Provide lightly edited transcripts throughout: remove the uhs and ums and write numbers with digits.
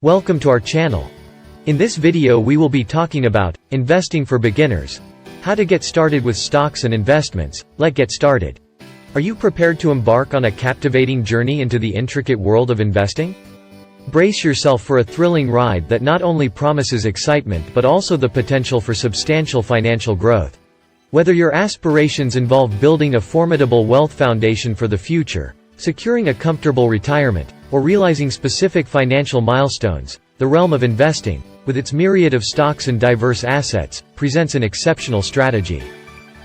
Welcome to our channel. In this video we will be talking about investing for beginners. How to get started with stocks and investments. Let's get started. Are you prepared to embark on a captivating journey into the intricate world of investing? Brace yourself for a thrilling ride that not only promises excitement but also the potential for substantial financial growth. Whether your aspirations involve building a formidable wealth foundation for the future, securing a comfortable retirement, or realizing specific financial milestones, the realm of investing, with its myriad of stocks and diverse assets, presents an exceptional strategy.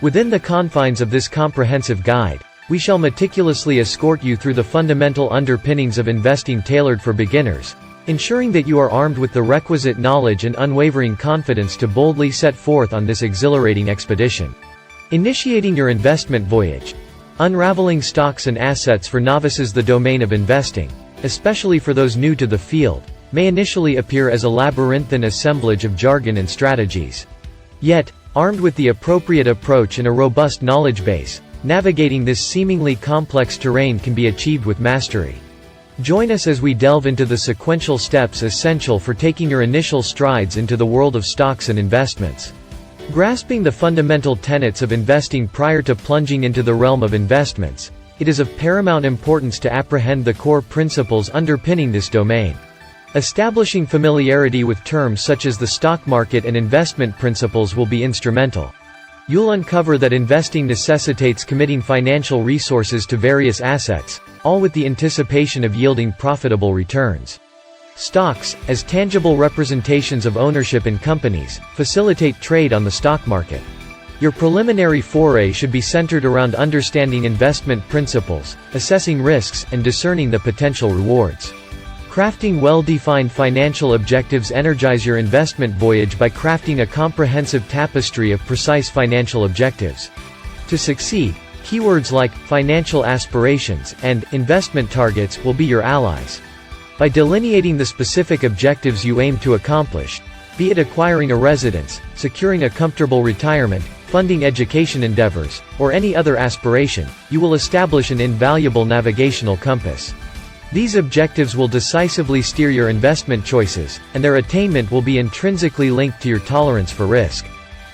Within the confines of this comprehensive guide, we shall meticulously escort you through the fundamental underpinnings of investing tailored for beginners, ensuring that you are armed with the requisite knowledge and unwavering confidence to boldly set forth on this exhilarating expedition. Initiating your investment voyage. Unraveling stocks and assets for novices. The domain of investing, especially for those new to the field, may initially appear as a labyrinthine assemblage of jargon and strategies. Yet, armed with the appropriate approach and a robust knowledge base, navigating this seemingly complex terrain can be achieved with mastery. Join us as we delve into the sequential steps essential for taking your initial strides into the world of stocks and investments. Grasping the fundamental tenets of investing. Prior to plunging into the realm of investments, it is of paramount importance to apprehend the core principles underpinning this domain. Establishing familiarity with terms such as the stock market and investment principles will be instrumental. You'll uncover that investing necessitates committing financial resources to various assets, all with the anticipation of yielding profitable returns. Stocks, as tangible representations of ownership in companies, facilitate trade on the stock market. Your preliminary foray should be centered around understanding investment principles, assessing risks, and discerning the potential rewards. Crafting well-defined financial objectives. Energize your investment voyage by crafting a comprehensive tapestry of precise financial objectives. To succeed, keywords like financial aspirations and investment targets will be your allies. By delineating the specific objectives you aim to accomplish, be it acquiring a residence, securing a comfortable retirement, funding education endeavors, or any other aspiration, you will establish an invaluable navigational compass. These objectives will decisively steer your investment choices, and their attainment will be intrinsically linked to your tolerance for risk.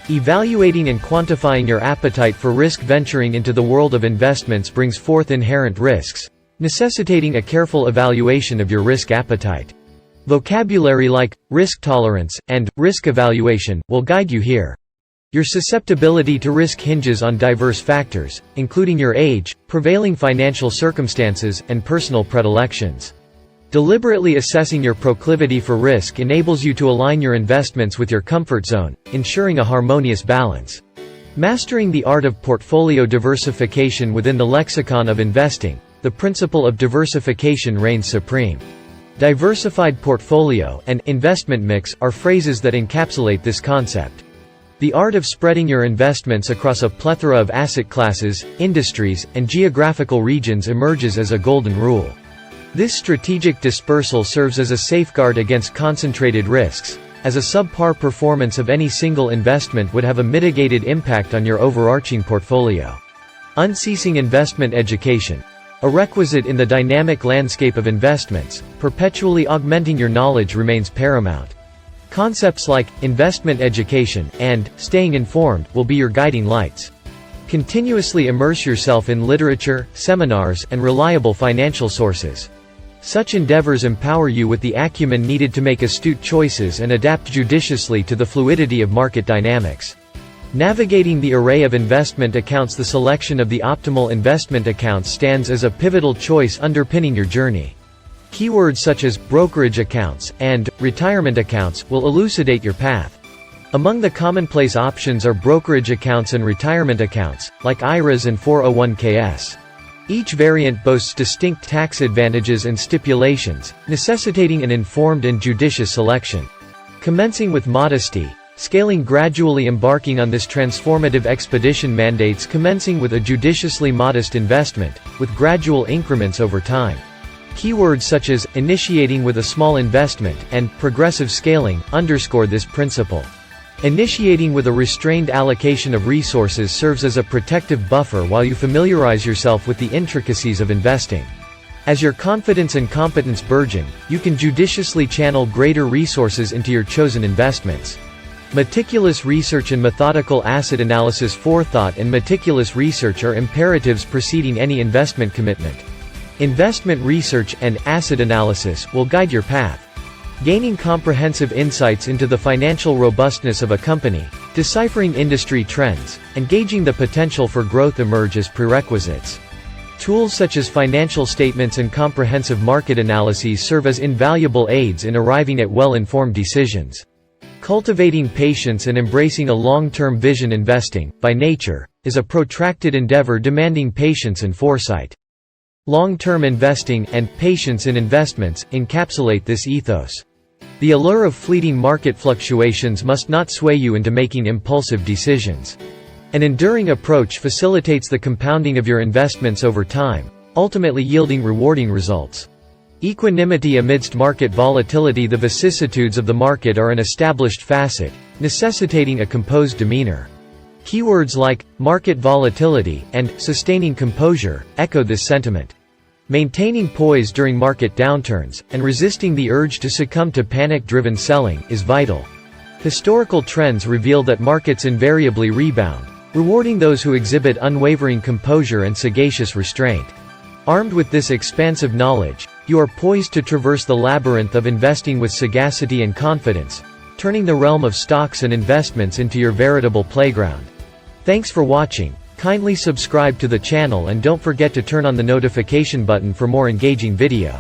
Evaluating and quantifying your appetite for risk. Venturing into the world of investments brings forth inherent risks, necessitating a careful evaluation of your risk appetite. Vocabulary like risk tolerance and risk evaluation will guide you here. Your susceptibility to risk hinges on diverse factors, including your age, prevailing financial circumstances, and personal predilections. Deliberately assessing your proclivity for risk enables you to align your investments with your comfort zone, ensuring a harmonious balance. Mastering the art of portfolio diversification. Within the lexicon of investing, the principle of diversification reigns supreme. Diversified portfolio and investment mix are phrases that encapsulate this concept. The art of spreading your investments across a plethora of asset classes, industries, and geographical regions emerges as a golden rule. This strategic dispersal serves as a safeguard against concentrated risks, as a subpar performance of any single investment would have a mitigated impact on your overarching portfolio. Unceasing investment education. A requisite in the dynamic landscape of investments, perpetually augmenting your knowledge remains paramount. Concepts like investment education and staying informed will be your guiding lights. Continuously immerse yourself in literature, seminars, and reliable financial sources. Such endeavors empower you with the acumen needed to make astute choices and adapt judiciously to the fluidity of market dynamics. Navigating the array of investment accounts. The selection of the optimal investment account stands as a pivotal choice underpinning your journey. Keywords such as brokerage accounts and retirement accounts will elucidate your path. Among the commonplace options are brokerage accounts and retirement accounts, like IRAs and 401ks. Each variant boasts distinct tax advantages and stipulations, necessitating an informed and judicious selection. Commencing with modesty, scaling gradually. Embarking on this transformative expedition mandates commencing with a judiciously modest investment, with gradual increments over time. Keywords such as initiating with a small investment and progressive scaling underscore this principle. Initiating with a restrained allocation of resources serves as a protective buffer while you familiarize yourself with the intricacies of investing. As your confidence and competence burgeon, you can judiciously channel greater resources into your chosen investments. Meticulous research and methodical asset analysis. Forethought and meticulous research are imperatives preceding any investment commitment. Investment research and asset analysis will guide your path. Gaining comprehensive insights into the financial robustness of a company, deciphering industry trends, and gauging the potential for growth emerge as prerequisites. Tools such as financial statements and comprehensive market analyses serve as invaluable aids in arriving at well-informed decisions. Cultivating patience and embracing a long-term vision. Investing, by nature, is a protracted endeavor demanding patience and foresight. Long-term investing, and patience in investments, encapsulate this ethos. The allure of fleeting market fluctuations must not sway you into making impulsive decisions. An enduring approach facilitates the compounding of your investments over time, ultimately yielding rewarding results. Equanimity amidst market volatility. The vicissitudes of the market are an established facet, necessitating a composed demeanor. Keywords like market volatility and sustaining composure echo this sentiment. Maintaining poise during market downturns, and resisting the urge to succumb to panic-driven selling, is vital. Historical trends reveal that markets invariably rebound, rewarding those who exhibit unwavering composure and sagacious restraint. Armed with this expansive knowledge, you are poised to traverse the labyrinth of investing with sagacity and confidence, turning the realm of stocks and investments into your veritable playground. Thanks for watching. Kindly subscribe to the channel and don't forget to turn on the notification button for more engaging video.